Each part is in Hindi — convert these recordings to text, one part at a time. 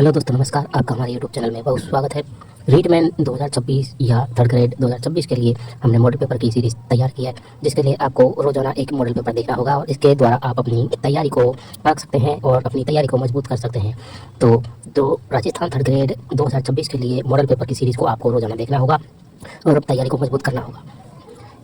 हेलो दोस्तों, नमस्कार। आपका हमारे यूट्यूब चैनल में बहुत स्वागत है। रीडमैन 2026 या थर्ड ग्रेड 2026 के लिए हमने मॉडल पेपर की सीरीज़ तैयार की है, जिसके लिए आपको रोजाना एक मॉडल पेपर देखना होगा और इसके द्वारा आप अपनी तैयारी को रख सकते हैं और अपनी तैयारी को मजबूत कर सकते हैं। तो राजस्थान थर्ड ग्रेड 2026 के लिए मॉडल पेपर की सीरीज़ को आपको रोजाना देखना होगा और अब तैयारी को मजबूत करना होगा।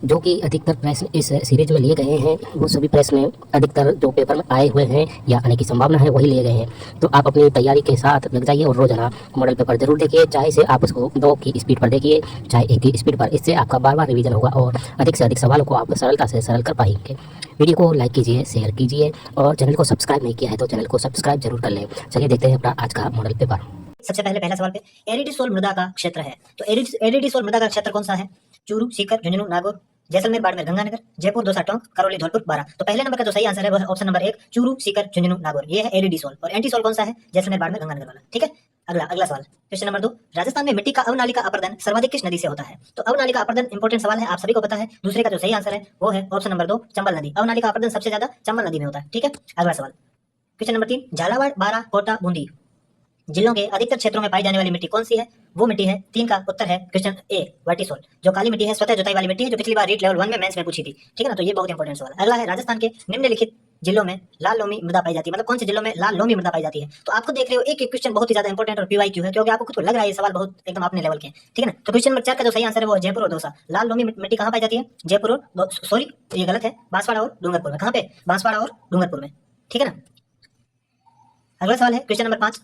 जो कि अधिकतर प्रश्न इस सीरीज में लिए गए हैं, वो सभी प्रश्न अधिकतर जो पेपर में आए हुए हैं या आने की संभावना है वही लिए गए हैं। तो आप अपनी तैयारी के साथ लग जाइए और रोजाना मॉडल पेपर जरूर देखिए, चाहे से आप उसको 2 की स्पीड पर देखिए, चाहे 1 की स्पीड पर। इससे आपका बार बार रिवीजन होगा और अधिक से अधिक सवालों को आप सरलता से सरल कर पाएंगे। वीडियो को लाइक कीजिए, शेयर कीजिए और चैनल को सब्सक्राइब नहीं किया है तो चैनल को सब्सक्राइब जरूर कर लें। चलिए देखते हैं अपना आज का मॉडल पेपर। सबसे पहले पहला सवाल पे एरिडीसोल मृदा का क्षेत्र है। तो एरिडीसोल मृदा का क्षेत्र कौन सा है? चूरू, सीकर, झुंझुनू, नागौर, जैसलमेर, बाड़मेर, गंगानगर, जयपुर, दौसा, टोंक, करौली, धौलपुर, बारां। तो पहले नंबर का जो सही आंसर है वो है ऑप्शन नंबर 1 चूरू, सीकर, झुंझुनू, नागौर। ये है एरिडीसोल। और एंटीसोल कौन सा है? जैसलमेर, बाड़मेर, गंगानगर वाला। ठीक है, अगला सवाल क्वेश्चन नंबर 2। राजस्थान में मिट्टी का अवनालिका अपरदन सर्वाधिक किस नदी से होता है? तो अवनालिका अपरदन इंपॉर्टेंट सवाल है, आप सभी को पता है। दूसरे का जो सही आंसर है वो है ऑप्शन नंबर 2 चंबल नदी। अवनालिका अपरदन सबसे ज्यादा चंबल नदी में होता है। ठीक है, अगला सवाल क्वेश्चन नंबर 3। झालावाड़, बारां, कोटा, बूंदी जिलों के अधिकतर क्षेत्रों में पाई जाने वाली मिट्टी कौन सी है? वो मिट्टी है 3 का उत्तर है क्वेश्चन ए वर्टिसोल। जो काली मिट्टी है, स्वतः जुताई वाली मिट्टी है, जो पिछली बार रीट लेवल 1 में मेंस में पूछी थी। ठीक है ना, तो ये बहुत इंपॉर्टेंट सवाल है। अगला है राजस्थान के निम्नलिखित जिलों में लाल लोमी मृदा पाई जाती है। मतलब कौन से जिलों में लाल लोमी मृदा पाई जाती है? तो आपको देख रहे हो एक एक क्वेश्चन बहुत ही ज्यादा इंपॉर्टेंट और पीवाईक्यू है, क्योंकि आपको खुद को लग रहा है ये सवाल बहुत एकदम अपने लेवल के। ठीक है ना, तो क्वेश्चन नंबर 4 का जो सही आंसर है वो जयपुर और दौसा। लाल लोमी मिट्टी कहाँ पाई जाती है? जयपुर और सॉरी ये गलत है, बांसवाड़ा और डूंगरपुर में। कहाँ पे? बांसवाड़ा और डूंगरपुर में। ठीक है ना, अगला सवाल है क्वेश्चन नंबर 5।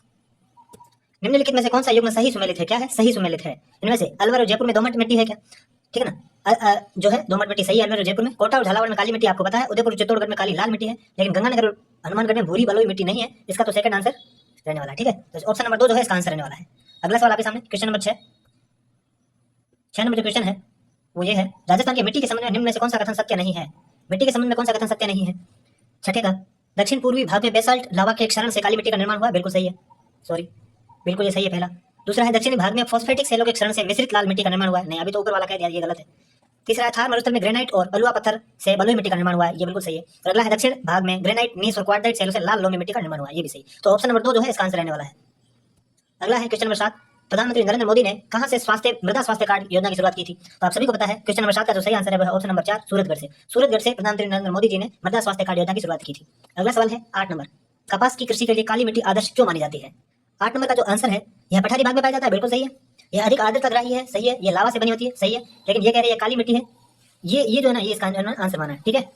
निम्नलिखित में से कौन सा युग्म सही सुमेलित है? क्या है? सही सुमेलित है। इनमें से अलवर और जयपुर में दोमट मिट्टी है क्या? ठीक है ना, जो है दोमट मिट्टी सही है अलवर और जयपुर में। कोटा और झालावाड़ में काली मिट्टी आपको पता है। उदयपुर चित्तौड़गढ़ में काली लाल मिट्टी है, लेकिन गंगानगर और हनुमानगढ़ में भूरी बलुई मिट्टी नहीं है। इसका तो सेकंड आंसर रहने वाला है। ठीक है, तो ऑप्शन नंबर 2 जो है इसका आंसर रहने वाला है। अगला सवाल आपके सामने क्वेश्चन नंबर 6 नंबर जो क्वेश्चन है वो ये है, राजस्थान की मिट्टी के संबंध में निम्न में से कौन सा कथन सत्य नहीं है? मिट्टी के संबंध में कौन सा कथन सत्य नहीं है? छठे का, दक्षिण पूर्वी भाग में बेसाल्ट लावा के क्षरण से काली मिट्टी का निर्माण हुआ। बिल्कुल सही है, सॉरी बिल्कुल ये सही है पहला। दूसरा है दक्षिणी भाग में फॉस्फेटिक सेलों के क्षरण से मिश्रित लाल मिट्टी का निर्माण हुआ है। नहीं, अभी तो ऊपर वाला कह दिया, ये गलत है। तीसरा है थार मरुस्थल में ग्रेनाइट और अलुआ पत्थर से बलुई मिट्टी का निर्माण हुआ है। ये बिल्कुल सही है। और अगला है दक्षिण भाग में ग्रेनाइट, नीस और क्वार्टाइट सेलों से लाल लोमी मिट्टी का निर्माण हुआ है। ये भी सही। तो ऑप्शन नंबर 2 जो है इसका आंसर रहने वाला है। अगला है क्वेश्चन नंबर 7। प्रधानमंत्री नरेंद्र मोदी ने कहां से मृदा स्वास्थ्य कार्ड योजना की शुरुआत की थी? तो आप सभी को पता है क्वेश्चन नंबर 7 का जो सही आंसर है वो है ऑप्शन नंबर 4 सूरतगढ़ से। सूरतगढ़ से प्रधानमंत्री नरेंद्र मोदी जी ने मृदा स्वास्थ्य कार्ड योजना की शुरुआत की थी। अगला सवाल है 8 नंबर। कपास की कृषि के लिए काली मिट्टी आदर्श क्यों मानी जाती है? 8 नंबर का जो आंसर है यह पठारी भाग में पाया जाता है। बिल्कुल सही है। यह अधिक आर्द्रता ग्राही है। सही है। ये लावा से बनी होती है। सही है। लेकिन ये कह रही है काली मिट्टी है। ये जो है ना, ये इसका आंसर माना है। ठीक है,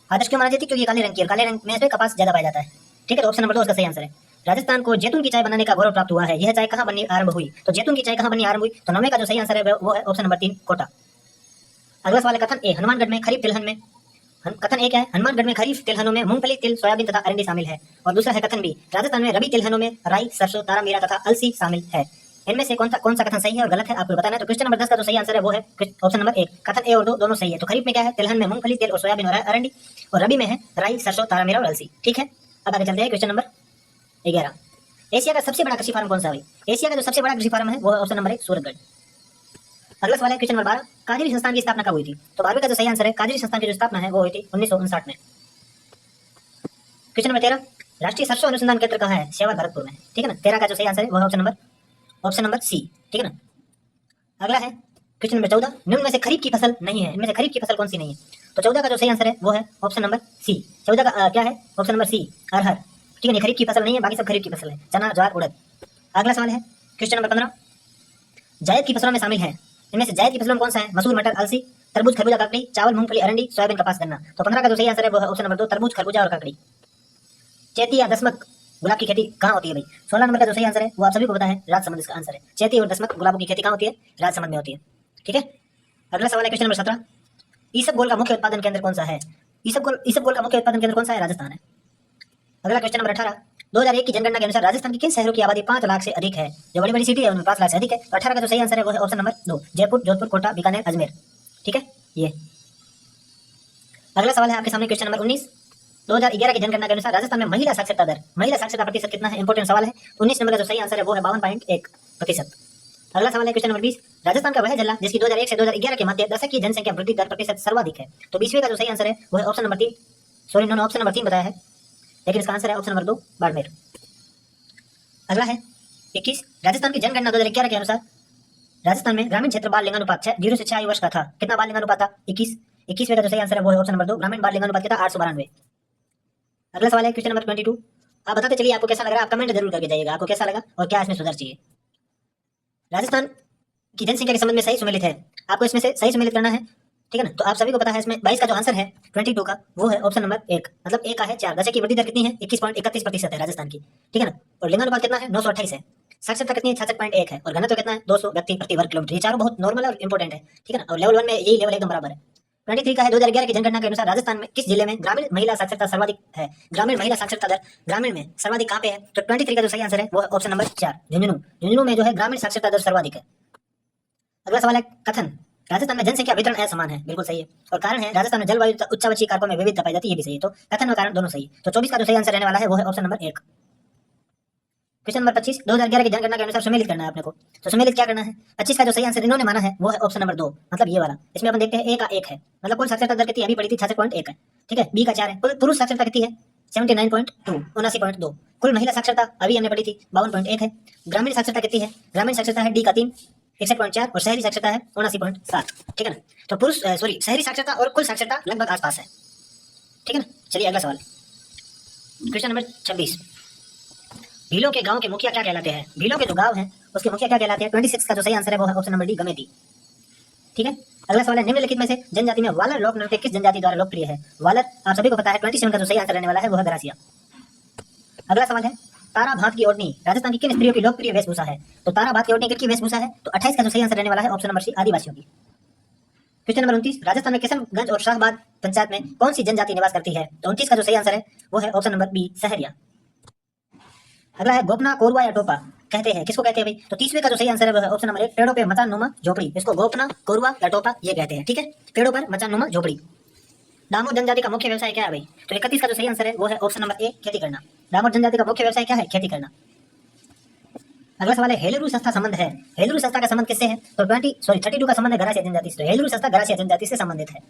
आदर्श क्यों माना जाती है? क्योंकि ये काले रंग की है। काले रंग में से कपास ज्यादा पाया जाता है। ठीक है, तो ऑप्शन नंबर 2 इसका सही आंसर है। राजस्थान को जैतून की चाय बनाने का गौरव प्राप्त हुआ है। यह चाय कहाँ बननी आरंभ हुई? तो जैतून की चाय कहाँ बननी आरंभ हुई? तो 9वें का जो सही आंसर है वो है ऑप्शन नंबर 3 कोटा। अगला सवाल है कथन ए, हनुमानगढ़ में खरीफ तिलहन में कथन ए क्या है? हनुमानगढ़ में खरीफ तिलहनों में मूंगफली, तिल, सोयाबीन तथा अरंडी शामिल है। और दूसरा है कथन बी, राजस्थान में रबी तिलहनों में राई, सरसों, तारा मीरा तथा अलसी शामिल है। इनमें से कौन सा कथन सही है और गलत है आपको बताना है। तो क्वेश्चन नंबर 10 का जो सही आंसर है वो है ऑप्शन नंबर 1 कथन ए और 2 दोनों सही है। तो खरीफ में क्या है? तिलहन में मूंगफली, तिल और सोयाबीन और अरंडी। और रबी में है राई, सरसों, तारा मीरा और अलसी। ठीक है, अब आगे चलते हैं क्वेश्चन नंबर 11। एशिया का सबसे बड़ा कृषि फार्म कौन सा है? एशिया का जो सबसे बड़ा कृषि फार्म है वो है ऑप्शन नंबर 1 सूरतगढ़। अगला सवाल है क्वेश्चन नंबर 12। काजरी संस्थान की स्थापना कब हुई थी? तो 12वें का जो सही आंसर है, काजरी संस्थान की जो स्थापना है वो हुई थी 1959 में। Question number 13। राष्ट्रीय सरसों अनुसंधान केंद्र कहाँ है? सेवा भरतपुर में। ठीक है ना, 13 का जो सही आंसर है वो है ऑप्शन नंबर सी। ठीक है ना, अगला है क्वेश्चन नंबर 14। निम्न में से खरीफ की फसल नहीं है। इनमें से खरीफ की फसल कौन सी नहीं है? तो 14 का जो सही आंसर है वो है ऑप्शन नंबर सी। 14 का क्या है? ऑप्शन नंबर सी अरहर। ठीक है, खरीफ की फसल नहीं है, बाकी सब खरीफ की फसल है, चना, ज्वार, उड़द। अगला सवाल है क्वेश्चन नंबर 15। जायद की फसलों में शामिल है। इनमें से जायद की फसलों में कौन सा है? मसूर, मटर, अलसी, तरबूज, खरबूजा, ककड़ी, चावल, मूंगफली, अरंडी, सोयाबीन, कपास, गन्ना। तो 15 का जो सही आंसर है वो है ऑप्शन नंबर 2 तरबूज, खरबूजा और ककड़ी। चैती या दसमक गुलाब की खेती कहाँ होती है भाई? 16 नंबर का जो सही आंसर है वो आप सभी को पता है, राजसमंद इसका आंसर है। चैती और दसमक गुलाबों की खेती कहाँ होती है? राजसमंद में होती है। ठीक है, अगला सवाल है क्वेश्चन नंबर 17। ईसबगोल का मुख्य उत्पादन केंद्र कौन सा है? ईसबगोल का मुख्य उत्पादन केंद्र कौन सा है? राजस्थान है। अगला क्वेश्चन नंबर 18। 2001 की जनगणना के अनुसार राजस्थान की किन शहरों की आबादी 5 लाख से अधिक है? जो बड़ी बड़ी सिटी है उनमें 5 लाख से अधिक है। तो 18 का जो सही आंसर है वो है ऑप्शन नंबर 2 जयपुर, जोधपुर, कोटा, बीकानेर, अजमेर। ठीक है, ये अगला सवाल है आपके सामने क्वेश्चन नंबर 19। 2011 की जनगणना के अनुसार राजस्थान में महिला साक्षरता प्रतिशत कितना है? इंपॉर्टेंट सवाल है। 19 नंबर का जो सही आंसर है वो है 52.1%। अगला सवाल है क्वेश्चन नंबर 20। राजस्थान का वह जिला जिसकी 2001 से 2011 के मध्य दशक की जनसंख्या वृद्धि दर प्रतिशत सर्वाधिक है। तो 20वें का जो सही आंसर है वो है ऑप्शन नंबर 3, सॉरी इन्होंने ऑप्शन नंबर 3 बताया है, लेकिन इसका आंसर है ऑप्शन नंबर 2 बाड़मेर। अगला है 21। राजस्थान की जनगणना 2011 के अनुसार राजस्थान में ग्रामीण क्षेत्र बाल लिंगानुपात 0 से 6 आयु वर्ष का था। कितना बाल लिंगानुपात था? 21। 21 का जो सही आंसर है वो है ऑप्शन नंबर 2, ग्रामीण बाल लिंगानुपात कितना? 892। अगला सवाल है क्वेश्चन नंबर 22। आप बताते चलिए आपको कैसा लग रहा है, आप कमेंट जरूर करके जाइएगा आपको कैसा लगा और क्या इसमें सुधार चाहिए। राजस्थान की जनसंख्या के संबंध में सही सुमेलित है, आपको इसमें से सही सुमेलित करना है, ठीक है ना। तो आप सभी को पता है इसमें 22 का जो आंसर है 22 का वो है ऑप्शन नंबर 1, मतलब ए का है 4। जैसे कि वृद्धि दर कितनी है? 21.31% है राजस्थान की, ठीक है ना। और लिंगानुपात कितना है? 928 है। साक्षरता कितनी है? 66.1 है। और घनत्व कितना है? 200 व्यक्ति प्रति वर्ग किलोमीटर। ये चारों बहुत नॉर्मल और इंपॉर्टेंट है, ठीक है ना। और लेवल 1 में यही लेवल एकदम बराबर है। 23 का है 2011 की जनगणना के अनुसार राजस्थान में किस जिले में ग्रामीण महिला साक्षरता सर्वाधिक है? ग्रामीण महिला साक्षरता दर ग्रामीण में सर्वाधिक कहाँ पे है? तो 23 का जो सही आंसर है वो है ऑप्शन नंबर 4, झुंझुनू। झुंझुनू में जो है ग्रामीण साक्षरता दर सर्वाधिक है। अगला सवाल है कथन। राजस्थान में जनसंख्या वितरण असमान है, बिल्कुल सही है। और कारण है राजस्थान में जलवायु उच्चावचीय कारकों में विविधता पाई जाती है, ये भी सही है। तो कथन और कारण दोनों सही है। तो 24 का जो सही आंसर रहने वाला है वो है ऑप्शन नंबर 1। Question number 25। 2011 की जनगणना के अनुसार सुमेलित करना है आपने को। तो सुमेलित क्या करना है? 25 का जो सही आंसर इन्होंने माना है वो है ऑप्शन नंबर 2, मतलब ये वाला। इसमें अपन देखते हैं ए का 1 है, मतलब कुल साक्षरता दर कितनी अभी पड़ी थी? 66.1 है, ठीक है। बी का 4 है, कुल पुरुष साक्षरता कितनी है? 79.2, 79.2। कुल महिला साक्षरता अभी हमने पढ़ी थी 52.1 है। ग्रामीण साक्षरता कितनी है? ग्रामीण साक्षरता है डी का 3, 61.4, और शहरी साक्षरता है 79.7, ठीक है ना। तो पुरुष शहरी साक्षरता और कुल साक्षरता लगभग आसपास है, ठीक है ना। चलिए अगला सवाल, क्वेश्चन नंबर 26। भीलों के गांव के मुखिया क्या कहलाते हैं? भीलों के जो गांव हैं उसके मुखिया क्या कहलाते हैं? 26 का जो सही आंसर है वो है ऑप्शन नंबर डी, गमेती, ठीक है। अगला सवाल है निम्नलिखित में से जनजाति में वालर लोक नृत्य किस जनजाति द्वारा लोकप्रिय है? वालर आप सभी को पता है। 27 का जो सही आंसर रहने वाला है वो है गरासिया। अगला सवाल है तारा भात की ओढ़नी राजस्थान की किन स्त्रियों की लोकप्रिय वेशभूषा है? तो तारा भात की ओढ़नी किसकी वेशभूषा है? तो 28 का जो सही आंसर रहने वाला है ऑप्शन नंबर सी, आदिवासियों की। Question number 29। राजस्थान में किशनगंज और शाहबाद पंचायत में कौन सी जनजाति निवास करती है? तो 29 का जो सही आंसर है वो है ऑप्शन नंबर बी, सहरिया। अगला है गोपना, कोरवा या टोपा कहते हैं, किसको कहते हैं भाई? तो 30वें का जो सही आंसर है वो है ऑप्शन नंबर 1, पेड़ों पे मचान नुमा झोपड़ी। इसको गोपना, कोरवा या टोपा ये कहते हैं, ठीक है। पेड़ों पर मचान नुमा झोपड़ी। दामोद जनजाति का मुख्य व्यवसाय क्या है भाई? तो 31 का जो सही आंसर है वो है ऑप्शन नंबर ए, खेती करना। दामोद जनजाति का मुख्य व्यवसाय क्या है? खेती करना। अगला सवाल है हेलरू सस्ता संबंध है। हेलरू सस्ता का संबंध किससे है? तो 32 का संबंध है गरासिया जनजाति से। तो हेलरू सस्ता गरासिया जनजाति से संबंधित है।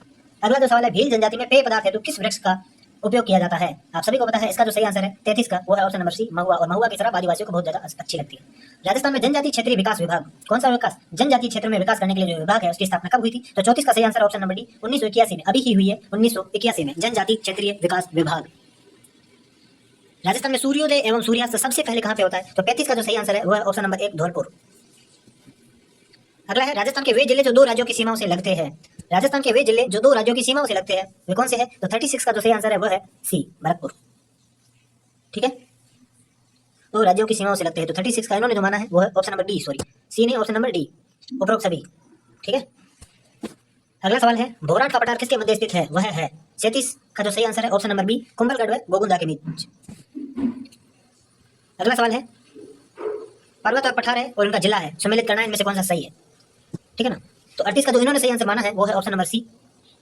अगला जो सवाल है भील जनजाति में पेय पदार्थ हेतु किस वृक्ष का उपयोग किया जाता है? आप सभी को पता है इसका जो सही आंसर है 33 का वो है ऑप्शन नंबर सी, महुआ। और महुआ की शराब आदिवासियों को बहुत ज्यादा अच्छी लगती है। राजस्थान में जनजातीय क्षेत्रीय विकास विभाग कौन सा विकास? जनजातीय क्षेत्र में विकास करने के लिए जो विभाग है उसकी स्थापना कब हुई थी? तो 34 का सही आंसर ऑप्शन नंबर डी, 1981 में। अभी ही हुई है 1981 में जनजातीय क्षेत्रीय विकास विभाग। राजस्थान में सूर्योदय एवं सूर्यास्त सबसे पहले कहां पे होता है? तो 35 का जो सही आंसर है वो है ऑप्शन नंबर 1, धौलपुर। अगला है राजस्थान के वे जिले जो 2 राज्यों की सीमाओं से लगते हैं। राजस्थान के वे जिले जो 2 राज्यों की सीमाओं से लगते हैं वे कौन से हैं? तो 36 का जो सही आंसर है वो है सी, भरतपुर, ठीक है। 2 राज्यों की सीमाओं से लगते हैं तो 36 का इन्होंने जो माना है वो है option number D, sorry C नहीं, ऑप्शन नंबर डी, उपरोक्त सभी, ठीक है। अगला सवाल है भोराट का पठार किसके मध्य स्थित है? वह है 37 का जो सही आंसर है ऑप्शन नंबर बी, कुंभलगढ़ व गोगुंदा के बीच। अगला सवाल है पर्वत और पठार है और उनका जिला है, सम्मिलित करना है इनमें से कौन सा सही है, ठीक है ना। तो 38 का जो इन्होंने सही आंसर माना है वो है ऑप्शन नंबर सी।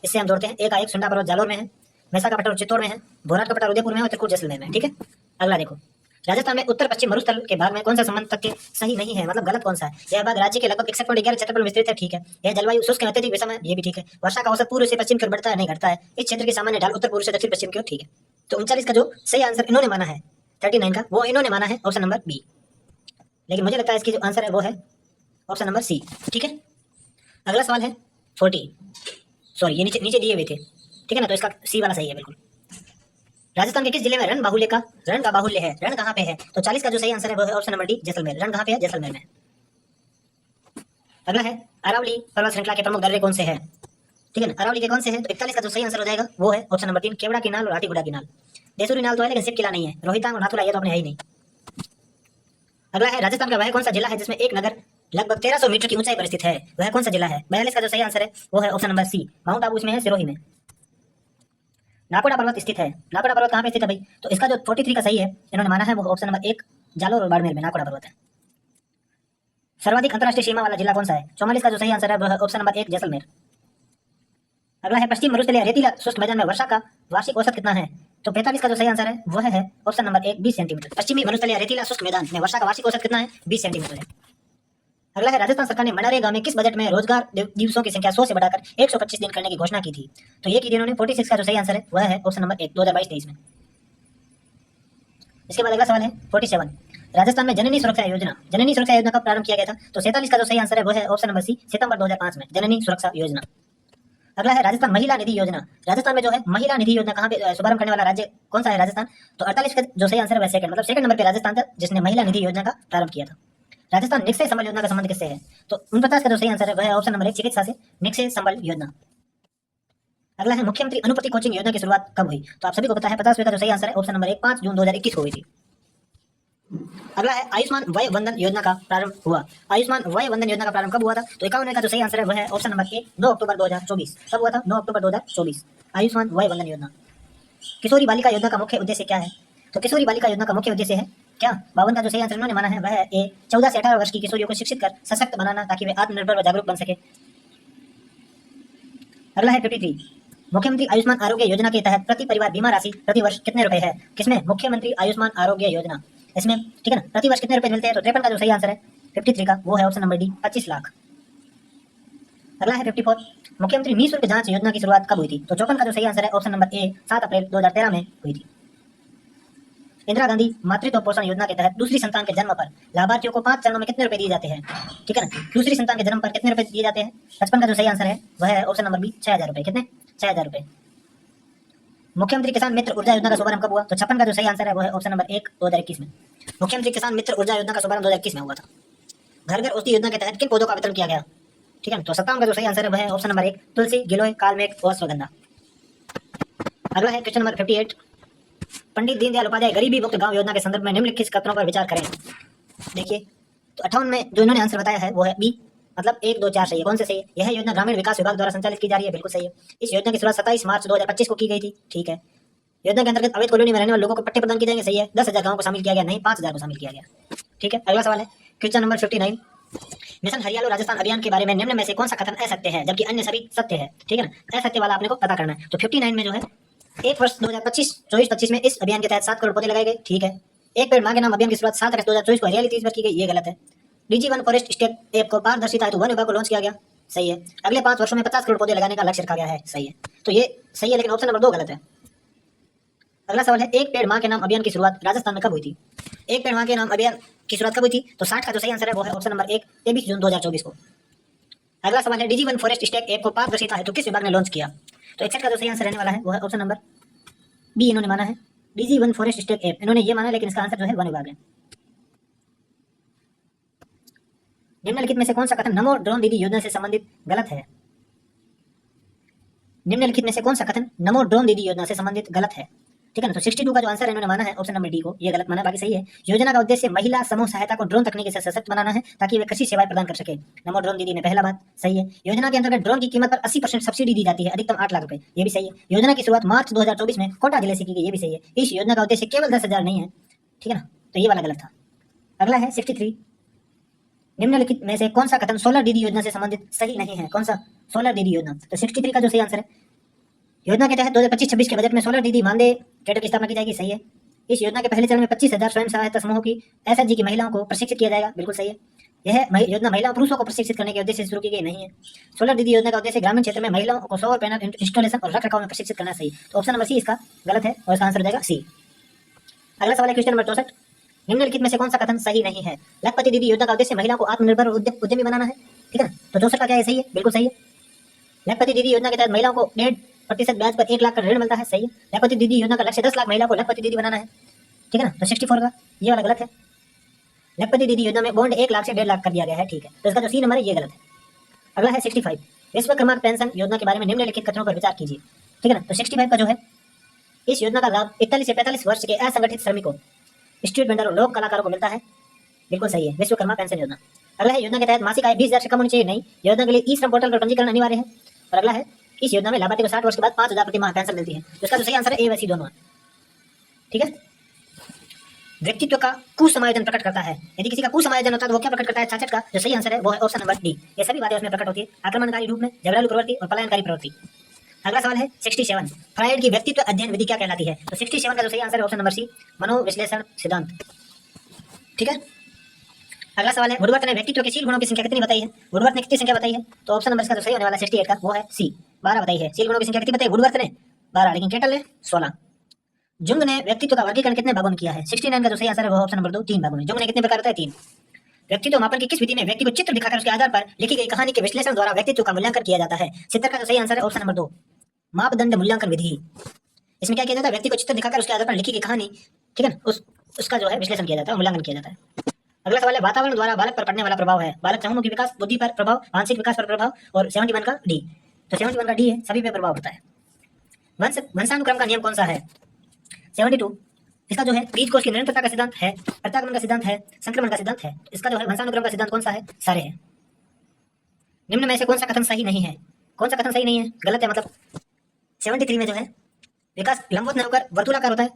इससे हम जोड़ते हैं एक का 1 सुंडा पर्वत जालोर में है, मैसा का पठार चित्तौड़ में है, भोराट का पठार उदयपुर में है और त्रिकुट जैसलमेर में है, ठीक है। अगला देखो राजस्थान में उत्तर पश्चिम मरुस्थल के भाग में कौन सा संबंध तथ्य सही नहीं है, मतलब गलत कौन सा है? यह भाग राज्य के लगभग 61.11 क्षेत्रफल में विस्तृत है, ठीक है। यह जलवायु शुष्क अत्यधिक विषम है, ये भी ठीक है। वर्षा का औसत पूर्व से पश्चिम की ओर बढ़ता है, नहीं घटता है। इस क्षेत्र की सामान्य ढाल उत्तर पूर्व से दक्षिण पश्चिम की ओर, ठीक है। तो 39 का जो सही आंसर इन्होंने माना है 39 का वो इन्होंने माना है ऑप्शन नंबर बी, लेकिन मुझे लगता है इसकी जो आंसर है वो है ऑप्शन नंबर सी, ठीक है। अगला सवाल है 40, सॉरी ये नीचे दिए हुए थे, ठीक है ना। तो इसका सी वाला सही है बिल्कुल। राजस्थान के किस जिले में रण का बाहुल्य है? रण कहाँ पे है? तो 40 का जो सही आंसर है वो है ऑप्शन नंबर डी, जैसलमेर। रण कहाँ पे है? जैसलमेर में। अगला है अरावली पर्वत श्रृंखला के प्रमुख दर्रे कौन से हैं? ठीक है ना, अरावली के कौन से हैं? तो 41 का जो सही आंसर हो जाएगा वो है ऑप्शन नंबर 3, केवड़ा की नाल और हाथीगुड़ा की नाल। देसूरी नाल तो है लेकिन सिप किला नहीं है। रोहितांग और नाथुला ये तो अपने है ही नहीं। अगला है राजस्थान का वह कौन सा जिला है जिसमें एक नगर लगभग 1300 मीटर की ऊंचाई पर स्थित है? वह कौन सा जिला है? 42 का जो सही आंसर है वो है option number C, Mount Abu इसमें है, सिरोही में। नाकोड़ा पर्वत स्थित है। नाकोड़ा पर्वत कहाँ पे स्थित है भाई? तो इसका जो 43 का सही है इन्होंने माना है वो ऑप्शन नंबर 1, जालोर और बाड़मेर में नाकोड़ा पर्वत है। सर्वाधिक अंतरराष्ट्रीय सीमा वाला जिला कौन सा है? 44 का जो सही आंसर है वो है ऑप्शन नंबर 1, जैसलमेर। अगला है पश्चिम मरुस्थलीय रेतीला शुष्क मैदान में वर्षा का वार्षिक औसत कितना है? तो 45 का जो सही आंसर है वह है ऑप्शन नंबर 1, 20 सेंटीमीटर। पश्चिमी मरुस्थलीय रेतीला शुष्क मैदान में वर्षा का वार्षिक औसत कितना है? 20 सेंटीमीटर है। अगला है राजस्थान सरकार ने मनरेगा में किस बजट में रोजगार दिवसों की संख्या 100 से बढ़ाकर 125 दिन करने की घोषणा की थी? तो ये की थी इन्होंने। 46 का जो सही आंसर है वह है ऑप्शन नंबर 1, 2022-23 में। इसके बाद अगला सवाल है 47। राजस्थान में जननी सुरक्षा योजना कब प्रारंभ किया गया था? तो 47 का जो सही आंसर है वो है ऑप्शन नंबर सी, सितंबर 2005 में जननी सुरक्षा योजना। अगला है राजस्थान महिला निधि योजना। राजस्थान में जो है महिला निधि योजना कहाँ पे शुभारंभ करने वाला राज्य कौन सा है? राजस्थान। तो 48 का जो सही आंसर है वह सेकंड, मतलब सेकंड नंबर पे राजस्थान था जिसने महिला निधि योजना का प्रारंभ किया था। राजस्थान निक्षय संबल योजना का संबंध किससे है? तो 49 का जो सही आंसर है वह है ऑप्शन नंबर 1, चिकित्सा से निक्षय संबल योजना। अगला है मुख्यमंत्री अनुपति कोचिंग योजना की शुरुआत कब हुई? तो आप सभी को पता है 50वें का जो सही आंसर है ऑप्शन नंबर 1, 5 जून 2021 को हुई थी। अगला है आयुष्मान वय वंदन योजना का प्रारंभ हुआ। आयुष्मान वय वंदन योजना का प्रारंभ कब हुआ था? तो 51 का जो सही आंसर है वह है ऑप्शन नंबर 1, 9 अक्टूबर 2024। कब हुआ था? 9 अक्टूबर 2024। आयुष्मान वय वंदन योजना। किशोरी बालिका योजना का मुख्य उद्देश्य क्या है? तो किशोरी बालिका योजना का मुख्य उद्देश्य है क्या? 52 का जो सही आंसर इन्होंने माना है वह है ए, 14 से 18 वर्ष की किशोरियों को शिक्षित कर सशक्त बनाना ताकि वे आत्मनिर्भर व जागरूक बन सके। अगला है 53, मुख्यमंत्री आयुष्मान आरोग्य योजना के तहत प्रति परिवार बीमा राशि प्रति वर्ष कितने रुपए है? किसमें? मुख्यमंत्री आयुष्मान आरोग्य योजना, इसमें ठीक है ना, प्रति वर्ष कितने रुपए मिलते हैं? तो 53 का जो सही आंसर है 53 का वो है ऑप्शन नंबर डी, 25 लाख। अगला है 54, मुख्यमंत्री निःशुल्क जांच योजना की शुरुआत कब हुई थी? तो 54 का जो सही आंसर है ऑप्शन नंबर ए, 7 अप्रैल 2013 में हुई थी। इंदिरा गांधी मातृत्व पोषण योजना के तहत दूसरी संतान के जन्म पर लाभार्थियों को 5 चरणों में कितने रुपए दिए जाते हैं? ठीक है ना, दूसरी संतान के जन्म पर कितने रुपए दिए जाते हैं? 55 का जो सही आंसर है वह है ऑप्शन नंबर बी, 6000 रुपए। कितने? 6000 रुपए। मुख्यमंत्री किसान मित्र ऊर्जा योजना का शुभारंभ कब हुआ? तो 56 का जो सही आंसर है वो है ऑप्शन नंबर 1, 2021 में। मुख्यमंत्री किसान मित्र ऊर्जा योजना का शुभारंभ 2021 में हुआ था। घर घर औषधि योजना के तहत किन पौधों का वितरण किया गया? ठीक है ना, तो 57 का जो सही आंसर है वह है ऑप्शन नंबर 1, तुलसी, गिलोय, कालमेघ और अश्वगंधा। अगला है क्वेश्चन नंबर 58, पंडित दीनदयाल उपाध्याय गरीबी मुक्त गांव योजना के संदर्भ में निम्नलिखित कथनों पर विचार करें। देखिए, तो 58 में जो इन्होंने आंसर बताया है वो है बी, मतलब 1, 2, 4 सही है। कौन से सही है? यह योजना ग्रामीण विकास विभाग द्वारा संचालित की जा रही है, बिल्कुल सही है। इस योजना की शुरुआत 27 मार्च 2025 को की गई थी, ठीक है। योजना के अंतर्गत अवैध कॉलोनी में रहने वाले लोगों को पट्टे प्रदान किए जाएंगे, सही है। 10,000 गाँव को शामिल किया गया, नहीं 5,000 को शामिल किया गया, ठीक है। अगला सवाल है क्वेश्चन नंबर 59, मिशन हरियालो राजस्थान अभियान के बारे में निम्न में से कौन सा कथन असत्य है जबकि अन्य सभी सत्य है? ठीक है ना, असत्य वाला आपने को पता करना है। तो 59 में जो है 1 वर्ष 2024-25 में इस अभियान के तहत 7 करोड़ पौधे लगाए गए, ठीक है। एक पेड़ मां के नाम अभियान की शुरुआत 7 अगस्त 2024 को हरियाली तीज पर की गई, ये गलत है। DG one forest step app को पारदर्शिता हेतु वन विभाग को लॉन्च किया गया, सही है। अगले 5 वर्षों में 50 करोड़ पौधे लगाने का लक्ष्य रखा गया है, सही है। तो ये सही है, लेकिन ऑप्शन नंबर 2 गलत है। अगला सवाल है एक पेड़ मां के नाम अभियान की शुरुआत राजस्थान में कब हुई थी? एक पेड़ मां के नाम अभियान की शुरुआत कब हुई थी? तो 60 का जो सही आंसर है वो है ऑप्शन नंबर 1, 23 जून 2024 को। अगला सवाल है DG one forest step app को पारदर्शिता हेतु किस विभाग ने लॉन्च किया? तो 61 का जो सही आंसर रहने वाला है वो है ऑप्शन नंबर बी, इन्होंने माना है DG one forest step app, इन्होंने ये माना, लेकिन इसका आंसर जो है वन विभाग है। निम्नलिखित में से कौन सा कथन नमो ड्रोन दीदी योजना से संबंधित गलत है? निम्नलिखित में से कौन सा कथन नमो ड्रोन दीदी योजना से संबंधित गलत है? ठीक है ना, तो 62 का जो आंसर इन्होंने माना है ऑप्शन नंबर डी को, ये गलत माना, बाकी सही है। योजना का उद्देश्य महिला समूह सहायता को ड्रोन तकनीक से सशक्त बनाना है ताकि वे कृषि सेवाएं प्रदान कर सके, नमो ड्रोन दीदी में पहला बात सही है। योजना के अंतर्गत ड्रोन की कीमत पर 80% सब्सिडी दी जाती है, अधिकतम 8 लाख रुपए, ये भी सही है। योजना की शुरुआत मार्च 2024 में कोटा जिले से की गई, ये भी सही है। इस योजना का उद्देश्य केवल 10,000 नहीं है, ठीक है ना, तो ये वाला गलत था। अगला है 63, निम्नलिखित में से कौन सा कथन सोलर दीदी योजना से संबंधित सही नहीं है? कौन सा? सोलर दीदी योजना। तो 63 का जो सही आंसर है योजना के तहत 2025-26 के बजट में सोलर दीदी मानदेय कैडर की स्थापना की जाएगी, सही है। इस योजना के पहले चरण में 25,000 स्वयं सहायता समूहों की एसएचजी की महिलाओं को प्रशिक्षित किया जाएगा, बिल्कुल सही है। यह योजना महिलाओं पुरुषों को प्रशिक्षित करने के उद्देश्य से शुरू की गई नहीं है। सोलर दीदी योजना का उद्देश्य ग्रामीण क्षेत्र में महिलाओं को सौर पैनल इंस्टॉलेशन और रख रखाव में प्रशिक्षित करना, सही। तो ऑप्शन नंबर सी इसका गलत है और इसका आंसर हो जाएगा सी। अगला सवाल है क्वेश्चन नंबर 64, निम्नलिखित में से कौन सा कथन सही नहीं है? लखपति दीदी योजना का उद्देश्य महिलाओं को आत्मनिर्भर और उद्यमी बनाना है, ठीक है ना, तो 64 का क्या है? सही है, बिल्कुल सही है। लखपति दीदी योजना के तहत महिलाओं को 1.5% ब्याज पर 1 लाख का ऋण मिलता है, सही है। लखपति दीदी योजना का लक्ष्य 10 लाख महिला को लखपति दीदी बनाना है, ठीक है ना, तो 64 का ये वाला गलत है। लखपति दीदी योजना में बॉन्ड 1 लाख से 1.5 लाख कर दिया गया है, ठीक है, तो इसका जो सी नंबर है ये गलत है। अगला है 65, विश्वकर्मा पेंशन योजना के बारे में निम्नलिखित कथनों पर विचार कीजिए, ठीक है ना, तो 65 का जो है इस योजना का लाभ 41 से 45 वर्ष के असंगठित श्रमिकों, स्ट्रीट वेंडरों, लोक कलाकारों को मिलता है, बिल्कुल सही है, विश्वकर्मा पेंशन योजना। अगला है योजना के तहत मासिक आय 20,000 से कम होनी चाहिए, नहीं, योजना के लिए ई श्रम पोर्टल पर पंजीकरण अनिवार्य है। और अगला है इस योजना में लाभार्थी को 60 वर्ष के बाद 5,000 प्रति माह पेंशन मिलती है, तो इसका जो सही आंसर है ए व सी दोनों है, ठीक है। व्यक्तित्व का कुसमायोजन प्रकट करता है, यदि किसी का कुसमायोजन होता है तो वो क्या प्रकट करता है? 66 का जो सही आंसर है वो है ऑप्शन नंबर डी, ये सभी बातें उसमें प्रकट होती है, आक्रमणकारी रूप में, झगड़ालू प्रवृत्ति और पलायनकारी प्रवृत्ति। अगला सवाल है 67, फ्रायड की व्यक्तित्व अध्ययन विधि क्या कहलाती है? तो 67 का जो सही आंसर है ऑप्शन नंबर सी, मनोविश्लेषण सिद्धांत, ठीक है। अगला सवाल है वुडवर्थ ने व्यक्तित्व के शील गुणों की संख्या कितनी बताई है? वुडवर्थ ने कितनी संख्या बताई है? तो ऑप्शन नंबर इसका जो सही होने वाला है 68 का वो है सी, 12 बताई है। शील गुणों की संख्या कितनी बताई? वुडवर्थ ने 12, लेकिन केटल ने 16। जुंग ने व्यक्तित्व का वर्गीकरण कितने भागों में किया है? 69 का जो सही आंसर है वो ऑप्शन नंबर 2 3 भागों में। जुंग ने कितने प्रकार होता है? 3। व्यक्तित्व मापन की किस विधि में व्यक्ति को चित्र दिखाकर उसके आधार पर लिखी गई कहानी के विश्लेषण द्वारा व्यक्तित्व का मूल्यांकन किया जाता है? 70 का जो सही आंसर है ऑप्शन नंबर 2 मापदंड मूल्यांकन विधि। इसमें क्या किया जाता है? व्यक्ति को चित्र दिखाकर उसके आधार पर लिखी गई कहानी, ठीक है ना, उसका जो है विश्लेषण किया जाता है, मूल्यांकन किया जाता है। अगला सवाल है वातावरण द्वारा बालक पर पड़ने वाला प्रभाव है। बालक चहुमुखी विकास, बुद्धि पर प्रभाव, मानसिक विकास पर प्रभाव और 71 का डी। तो 71 का डी है, सभी पे प्रभाव होता है। वंशानुक्रम का नियम कौन सा है? 72 इसका जो है बीज कोश की निरंतरता का सिद्धांत है, प्रत्यागमन का सिद्धांत है, संक्रमण का सिद्धांत है। इसका जो है वंशानुक्रम का सिद्धांत कौन सा है? सारे है। निम्न में से कौन सा कथन सही नहीं है? कौन सा कथन सही नहीं है? गलत है मतलब। 73 में जो है विकास लंबवत नहीं होकर वर्तुलाकार होता है,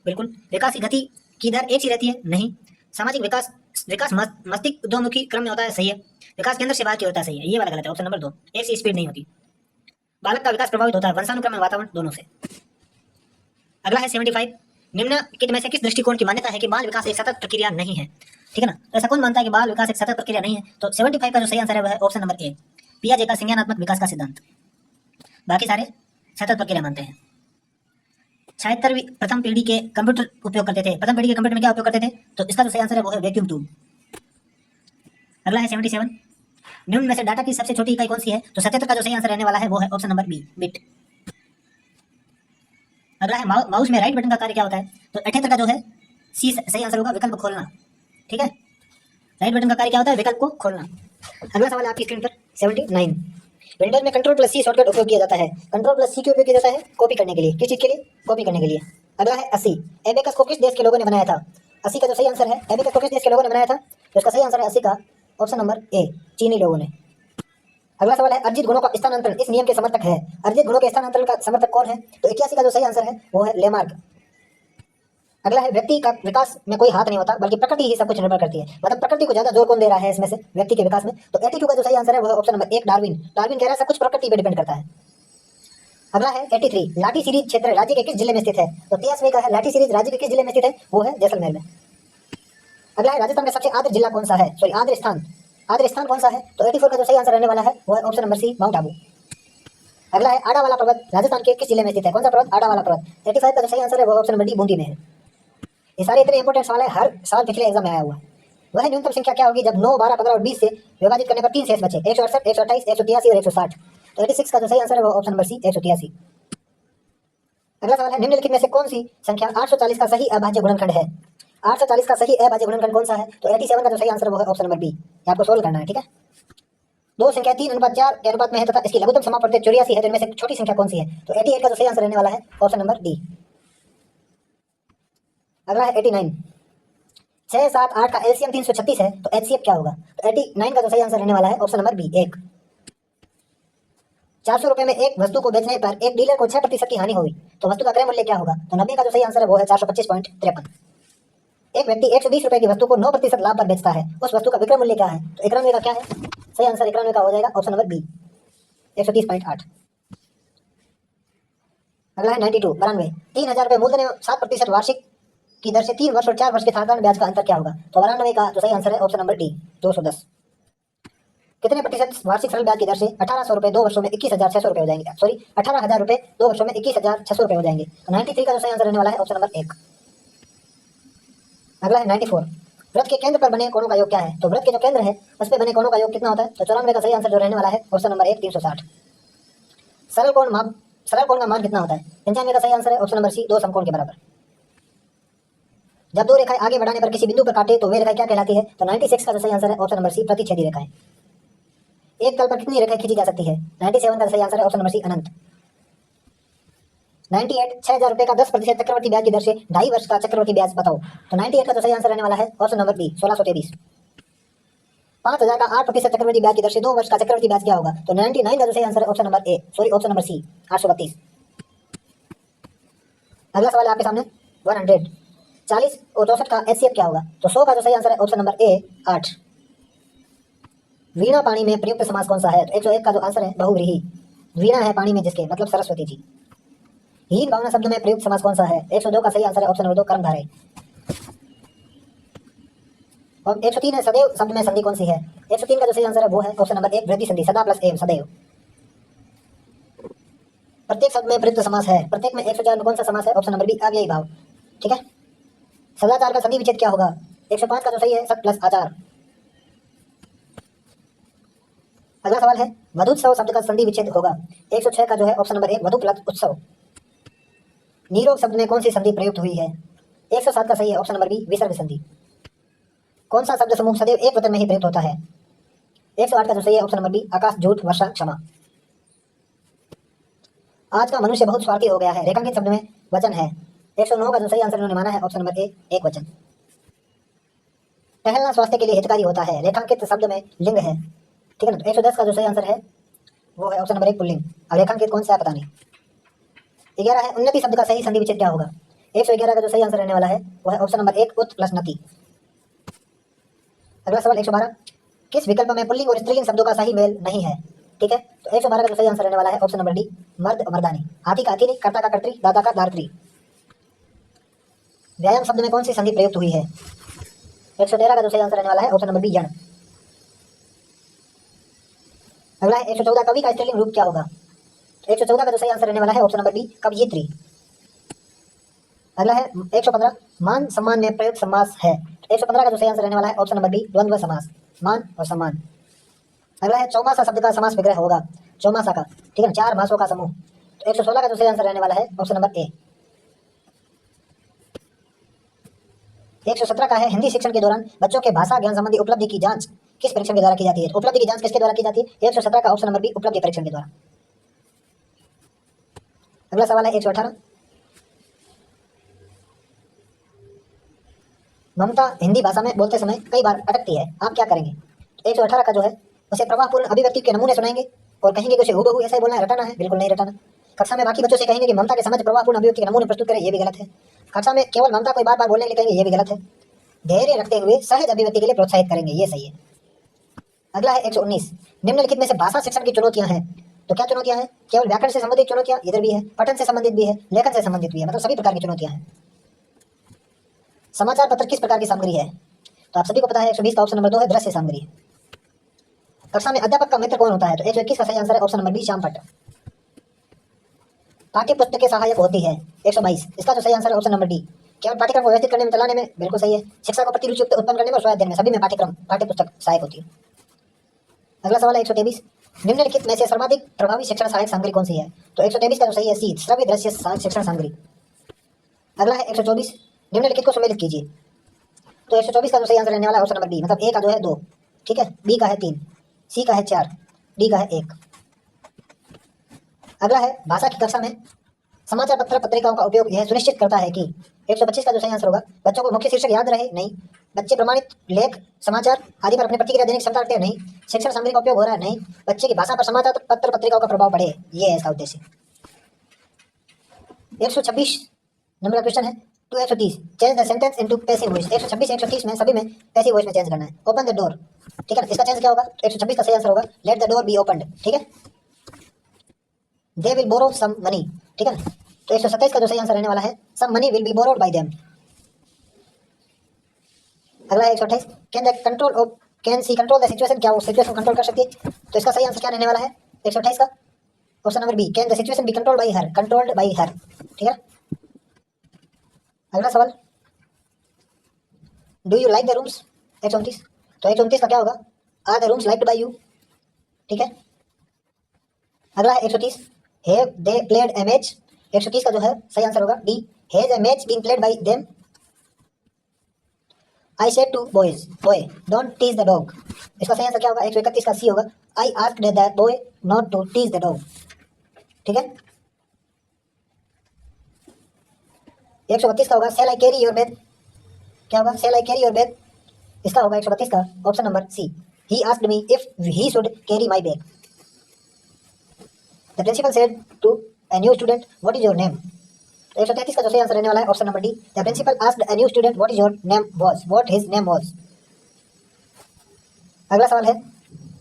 बिल्कुल। विकास की गति की दर एक सी रहती है, नहीं। सामाजिक विकास विकास मस्तिष्क उद्यमुखी क्रम में होता है, सही है। विकास केंद्र से बाहर की होता है, सही है। ये वाला गलत है, ऑप्शन नंबर 2 एक सी स्पीड नहीं होती। बालक का विकास प्रभावित होता है वंशानुक्रम और वातावरण दोनों से। अगला है 75 निम्नलिखित में से किस दृष्टिकोण की मान्यता है कि बाल विकास एक सतत प्रक्रिया नहीं है? ठीक है ना, तो ऐसा कौन मानता है कि बाल विकास एक सतत प्रक्रिया नहीं है? तो 75 का जो सही आंसर है वह है ऑप्शन नंबर ए पियाजे का संज्ञानात्मक विकास का सिद्धांत। बाकी सारे सतत प्रक्रिया मानते हैं। 76वीं प्रथम पीढ़ी के कंप्यूटर उपयोग करते थे। प्रथम पीढ़ी के कंप्यूटर में क्या उपयोग करते थे? तो इसका जो सही आंसर है वो है वैक्यूम ट्यूब। अगला है 77 निम्न में से डाटा की सबसे छोटी इकाई कौन सी है? तो 77 का जो सही आंसर रहने वाला है वो है ऑप्शन नंबर बी बिट। अगला है माउस में राइट बटन का कार्य क्या होता है? तो 78 का जो है सी सही आंसर होगा विकल्प खोलना, ठीक है। राइट बटन का कार्य क्या होता है? विकल्प को खोलना। अगला सवाल है आपकी स्क्रीन पर 79 विंडोज में कंट्रोल प्लस सी शॉर्टकट उपयोग किया जाता है। कंट्रोल प्लस सी क्यों उपयोग किया जाता है? कॉपी करने के लिए। किस चीज के लिए? कॉपी करने के लिए। अगला है 80 एबेकस को किस देश के लोगों ने बनाया था? 80 का जो सही आंसर है एबेकस को किस देश के लोगों ने बनाया था? तो इसका सही आंसर है 80 का ऑप्शन नंबर ए चीनी लोगों ने। अगला सवाल है अर्जित गुणों का स्थानांतरण इस नियम के समर्थक है। अर्जित गुणों के स्थानांतरण का समर्थक कौन है? तो 81 का जो सही आंसर है वो है लेमार्क। अगला है व्यक्ति का विकास में कोई हाथ नहीं होता बल्कि प्रकृति ही सब कुछ निर्भर करती है। मतलब प्रकृति को ज्यादा जोर कौन दे रहा है इसमें से व्यक्ति के विकास में? तो 82 का जो सही आंसर है वो है ऑप्शन नंबर 1 डार्विन। डार्विन कह रहा है सब कुछ प्रकृति पे डिपेंड करता है। अगला है 83 लाठी सीरीज क्षेत्र राज्य के किस जिले में स्थित है? तो 83 का है लाठी सीरीज राज्य के किस जिले में स्थित है? वो है जैसलमेर में। अगला है राजस्थान का सबसे आर्द्र जिला कौन सा है? सॉरी आर्द्र स्थान कौन सा है? तो 84 का जो सही आंसर रहने वाला है वो है option number C Mount Abu. अगला है आड़ा वाला पर्वत राजस्थान के किस जिले में स्थित है? कौन सा पर्वत? आड़ा वाला पर्वत। 85 का जो सही आंसर है वो ऑप्शन नंबर डी बूंदी में है। ये सारे इतने इंपॉर्टेंट सवाल है, हर साल पिछले एग्जाम में आया हुआ है। वह न्यूनतम संख्या क्या होगी जब 9, 12, 15 और 20 से विभाजित करने पर 3 शेष बचे? 168, 128, 183 और 160। तो 86 का जो सही आंसर है वो ऑप्शन नंबर सी 183। अगला सवाल है निम्नलिखित में से कौन सी संख्या 840 का सही अभाज्य गुणनखंड है? 840 का सही अभाज्य गुणनखंड कौन सा है? तो 87 का जो सही आंसर वो है ऑप्शन नंबर बी। ये आपको सोल्व करना है, ठीक है। दो संख्या 3:4 के अनुपात में है तथा इसकी लघुत्तम समापवर्ती 84 है, तो इनमें से छोटी संख्या कौन सी है? तो 88 का जो सही आंसर रहने वाला है ऑप्शन नंबर डी। अगला है 89 6, 7, 8 का एलसीएम 336 है, तो एचसीएफ क्या होगा? तो 89 का जो सही आंसर रहने वाला है ऑप्शन नंबर बी 1। 400 रुपए में एक वस्तु को बेचने पर एक डीलर को 6% की हानि हुई, तो वस्तु का क्रय मूल्य क्या होगा? तो 90 का जो सही आंसर है वो है 425.53। एक व्यक्ति 120 रुपए की वस्तु को 9% लाभ पर बेचता है, उस वस्तु का विक्रय मूल्य क्या है? तो 91 का क्या है? सही आंसर 91 का हो जाएगा ऑप्शन नंबर बी 130.8। अगला है 92 92 3000 रुपए मूलधन एवं 7% वार्षिक की दर से 3 वर्ष और 4 वर्ष के साधारण ब्याज का अंतर क्या होगा? तो 92 का जो सही आंसर है ऑप्शन नंबर डी 210। कितने प्रतिशत वार्षिक सरल ब्याज की दर से 1800 रुपए 2 वर्षों में 21,600 रुपए हो जाएंगे? सॉरी 18,000 रुपए 2 वर्षों में 21,600 रुपए हो जाएंगे। तो 93 का जो सही आंसर रहने वाला है ऑप्शन नंबर 1। अगला है 94 वृत्त के केंद्र पर बने कोणों का योग क्या है? तो वृत्त के जो केंद्र है उस पर बने कोणों का योग कितना होता है? तो 94 का सही आंसर जो रहने वाला है ऑप्शन नंबर 1 360। सरल कोण का मान कितना होता है? 95 का सही आंसर है ऑप्शन नंबर सी 2 समकोण के बराबर। जब दो रेखाएं आगे बढ़ाने पर किसी बिंदु पर काटे तो वे रेखाएं क्या कहलाती है? तो 96 का जो सही आंसर है ऑप्शन नंबर सी प्रतिच्छेदी रेखाएं। एक तल पर कितनी रेखाएं खींची जा सकती है? 97 का सही आंसर है ऑप्शन नंबर सी अनंत। 98 6000 रुपए का 10% चक्रवर्ती ब्याज की दर से 2.5 वर्ष का चक्रवर्ती ब्याज बताओ। तो 98 का जो सही आंसर रहने वाला है ऑप्शन नंबर बी 1623। 5000 का 8% चक्रवर्ती ब्याज की दर से 2 वर्ष का चक्रवर्ती ब्याज क्या होगा? तो 99 का जो सही आंसर है option number A sorry option number C 832। अगला सवाल है आपके सामने 100 40 और 64 का एचसीएफ क्या होगा? तो 100 का जो सही आंसर है ऑप्शन नंबर ए 8। वीणा पानी में प्रयुक्त समास कौन सा है? तो 101 का जो आंसर है बहुव्रीहि। वीणा है पानी में जिसके मतलब सरस्वती जी। हीन भावना शब्द में प्रयुक्त समास कौन सा है? 102 का सही आंसर है ऑप्शन नंबर 2 कर्मधारय। और 103 है सदैव शब्द में संधि कौन सी है? 103 का जो सही आंसर है वो है ऑप्शन नंबर 1 वृद्धि संधि सदा प्लस एम सदैव। प्रत्येक शब्द में प्रयुक्त समास है। प्रत्येक में 104 में कौन सा समास है? ऑप्शन नंबर बी अव्ययी भाव। ठीक है। सदाचार का संधि विच्छेद क्या होगा? 105 का जो सही है सत प्लस आचार। अगला सवाल है वधुत्सव शब्द का संधि विच्छेद होगा। 106 का जो है ऑप्शन नंबर 1 वधु प्लस उत्सव। नीरोग शब्द में कौन सी संधि प्रयुक्त हुई है? 107 का सही है ऑप्शन नंबर बी विसर्ग संधि। कौन सा शब्द समूह सदैव एक वचन में ही प्रयुक्त होता है? 108 का जो सही है ऑप्शन नंबर बी आकाश, झूठ, वर्षा, क्षमा। आज का मनुष्य बहुत स्वार्थी हो गया है। रेखांकित शब्द में वचन है। 109 का जो सही आंसर इन्होंने माना है ऑप्शन नंबर ए एक वचन। टहलना स्वास्थ्य के लिए हितकारी होता है। रेखांकित शब्द में लिंग है। ठीक है ना। तो 110 का जो सही आंसर है वो है ऑप्शन नंबर 1 पुल्लिंग। अब रेखांकित कौन सा है पता नहीं। 11 है उन्नति शब्द का सही संधि विच्छेद क्या होगा? 111 का जो सही आंसर रहने वाला है वो है ऑप्शन नंबर 1 उत प्लस नति। अगला सवाल 112 किस विकल्प में पुल्लिंग और स्त्रीलिंग शब्दों का सही मेल नहीं है? ठीक है। तो 112 का जो सही आंसर रहने वाला है ऑप्शन नंबर डी मर्द और मर्दानी। हाथी का हथीनी, कर्ता का कर्त्री, दाता का दार्त्री। व्यायाम शब्द में कौन सी संधि प्रयुक्त हुई है? 113 का जो सही आंसर रहने वाला है ऑप्शन नंबर बी यण। अगला है 114 कवि का स्त्रीलिंग रूप क्या होगा? 114 का जो सही आंसर रहने वाला है ऑप्शन नंबर बी कवयित्री। अगला है 115 मान सम्मान में प्रयुक्त समास है। 115 का जो सही आंसर रहने वाला है ऑप्शन नंबर बी द्वंद्व समास, मान और सम्मान। अगला है चौमासा शब्द का समास विग्रह होगा। चौमासा का, ठीक है ना, 4 मासों का समूह। तो 116 का जो सही आंसर रहने वाला है ऑप्शन नंबर ए। 117 का है हिंदी शिक्षण के दौरान बच्चों के भाषा ज्ञान संबंधी उपलब्धि की जांच किस परीक्षण के द्वारा की जाती है? उपलब्धि की जांच किसके द्वारा की जाती है? 117 का ऑप्शन नंबर बी उपलब्धि परीक्षण के द्वारा। अगला सवाल है 118 ममता हिंदी भाषा में बोलते समय कई बार अटकती है, आप क्या करेंगे? 118 का जो है उसे प्रवाहपूर्ण अभिव्यक्ति के नमूने सुनाएंगे और कहेंगे कि उसे हूबहू ऐसा ही बोलना है, रटाना है। बिल्कुल नहीं रटाना। कक्षा में बाकी बच्चों से कहेंगे कि ममता के समझ प्रवाहपूर्ण अभिव्यक्ति के नमूने प्रस्तुत करें, ये भी गलत है। कक्षा में केवल ममता को बार बार बोलने के लिए कहेंगे, ये भी गलत है। धैर्य रखते हुए सहज अभिव्यक्ति के लिए प्रोत्साहित करेंगे, ये सही है। अगला है 119 निम्नलिखित में से भाषा शिक्षण की चुनौतियां हैं। तो क्या चुनौतियां हैं? केवल व्याकरण से संबंधित चुनौतियां इधर भी है, पठन से संबंधित भी है, लेखन से संबंधित भी है, मतलब सभी प्रकार की चुनौतियां हैं। समाचार पत्र किस प्रकार की सामग्री है? तो आप सभी को पता है 120 का ऑप्शन नंबर 2 है दृश्य सामग्री। कक्षा में अध्यापक का मित्र कौन होता है? तो 121 का सही आंसर है ऑप्शन नंबर बी श्यामपट्ट। पाठ्य पुस्तक के सहायक होती है 122, इसका जो सही आंसर है ऑप्शन नंबर डी केवल पाठ्यक्रम को व्यवस्थित करने में, चलाने में। बिल्कुल सही है। शिक्षा को प्रति रुचि उत्पन्न करने में और स्वायत्त देने में, सभी में पाठ्य पुस्तक सहायक होती है। अगला सवाल है 123 निम्नलिखित में से सर्वाधिक प्रभावी शिक्षण सहायक सामग्री कौन सी है? तो 123 का जो सही है सी श्रव्य दृश्य सहायक शिक्षण सामग्री। अगला है 124 निम्नलिखित को सम्मिलित कीजिए। तो 124 का जो सही आंसर रहने वाला है ऑप्शन नंबर बी, मतलब ए का जो है 2, ठीक है, बी का है 3, सी का है 4, डी का है 1। अगला है भाषा की कक्षा में समाचार पत्र पत्रिकाओं का उपयोग यह सुनिश्चित करता है कि 125 का जो सही आंसर होगा बच्चों को मुख्य शीर्षक याद रहे, नहीं। बच्चे प्रमाणित लेख समाचार आदि पर अपनी प्रतिक्रिया देने की क्षमता रखते हैं, नहीं। शिक्षण सामग्री का उपयोग हो रहा है, नहीं। बच्चे की भाषा पर समाचार पत्र पत्रिकाओं का प्रभाव बढ़े, ये है इसका उद्देश्य। 126 नंबर का क्वेश्चन है 130 change the sentence into passive voice. 126 130 में सभी में पैसिव वॉइस में चेंज करना है। ओपन द डोर, ठीक है, इसका चेंज क्या होगा? 126 का सही आंसर होगा let the door B opened, ठीक है। They will borrow some money, ठीक है। तो 127 का जो सही आंसर रहने वाला है some money will be borrowed by them. अगला है 128 can she control the situation, क्या वो सिचुएशन कंट्रोल कर सकती है? तो इसका सही आंसर क्या रहने वाला है 128 का? Option number B can the situation be controlled by her, controlled by her, ठीक है। अगला सवाल do you like the rooms 129। तो 129 का क्या होगा? Are the rooms liked by you, ठीक है। अगला है 130 have they played a match. 130 का जो है सही आंसर होगा D has a match been played by them. I said to boys boy don't tease the dog, इसका सही आंसर क्या होगा? 131 का सी होगा I asked the boy not to tease the dog, ठीक है। 132 का होगा shall I carry your bag, क्या होगा? Shall I carry your bag, इसका होगा 132 का option number C he asked me if he should carry my bag. The principal said to a new student what is your name। तो 133 का जो सही आंसर रहने वाला है option number D the principal asked a new student what is your name was, what his name was। अगला सवाल है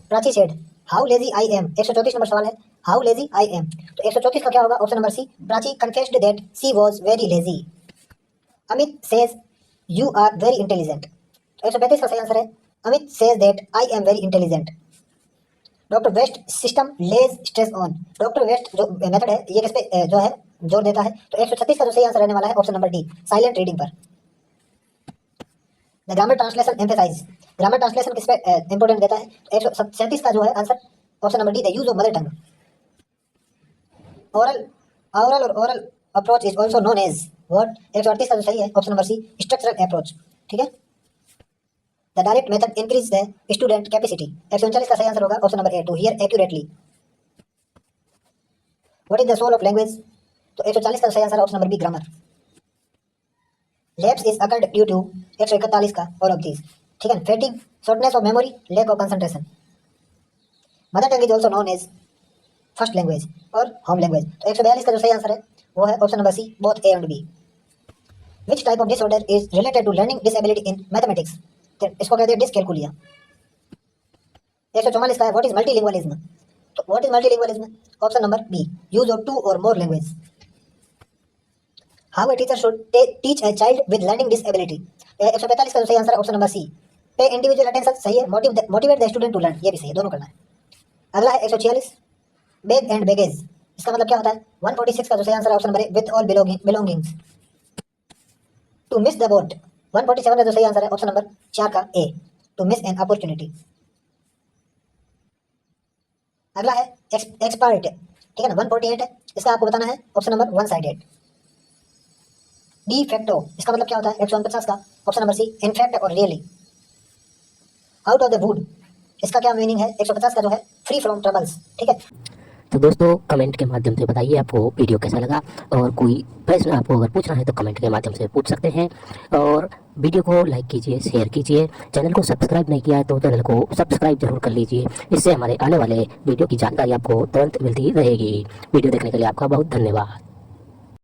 Prachi said how lazy I am. 134 number सवाल है हाउ लेजी आई एम। तो 134 का क्या होगा? Option number C Prachi confessed that she was very lazy. Amit says you are very intelligent. तो 135 का सही आंसर है Amit says that I am very intelligent. Doctor West system lays stress on. Doctor West जो मेथड है ये किस पे जो है जोर देता है, तो 136 का जो सही आंसर रहने वाला है option number D, silent reading पर। The grammar translation emphasise, grammar translation किस पे इंपॉर्टेंट देता है, तो 137 का जो है answer option number D, the use of mother tongue. Oral और oral approach is also known as what, 138 का जो सही है option number C, structural approach. ठीक है। The direct method increase the student capacity, 139 का सही आंसर होगा option number A, to hear accurately. What is the soul of language, तो 140 का सही answer option number B, grammar. Lapse is occurred due to, 141 का ऑल ऑफ दिस। ठीक है। Fatigue, shortness of memory, lack of concentration. Mother tongue is also known as first language और होम लैंग्वेज, तो 142 का जो सही आंसर है वो है option number C, both A and B. Which type of disorder is related to learning disability in mathematics, इसको कहते हैं डिसकैल्कुलिया। 144 का है व्हाट इज मल्टीलिंगुअलिज्म, तो what is multilingualism, option number B, use of 2 और more language. How a teacher should teach a child with learning disability, 145 का जो सही आंसर है ऑप्शन नंबर सी, पे इंडिविजुअल अटेंशन, सही है। Motivate the student to learn, ये भी सही है, दोनों करना है। अगला है 146, बैग एंड बैगेज, इसका मतलब क्या होता है, 146 का जो सही आंसर है option number A, with all belongings. To miss the boat, 147 का जो सही आंसर है ऑप्शन नंबर 4 का ए, टू मिस एन अपॉर्चुनिटी। अगला है एक्सपर्ट, ठीक है ना, 148 है, इसका आपको बताना है option number 1 sided. De facto, इसका मतलब क्या होता है, 149 का ऑप्शन नंबर सी, इनफैक्ट और really. Out of the wood, इसका क्या मीनिंग है, 150 का जो है, फ्री फ्रॉम ट्रबल्स। ठीक है। तो दोस्तों कमेंट के माध्यम से बताइए आपको वीडियो कैसा लगा, और कोई प्रश्न आपको अगर पूछना है तो कमेंट के माध्यम से पूछ सकते हैं। और वीडियो को लाइक कीजिए, शेयर कीजिए, चैनल को सब्सक्राइब नहीं किया है तो चैनल को सब्सक्राइब जरूर कर लीजिए, इससे हमारे आने वाले वीडियो की जानकारी आपको तुरंत मिलती रहेगी। वीडियो देखने के लिए आपका बहुत धन्यवाद।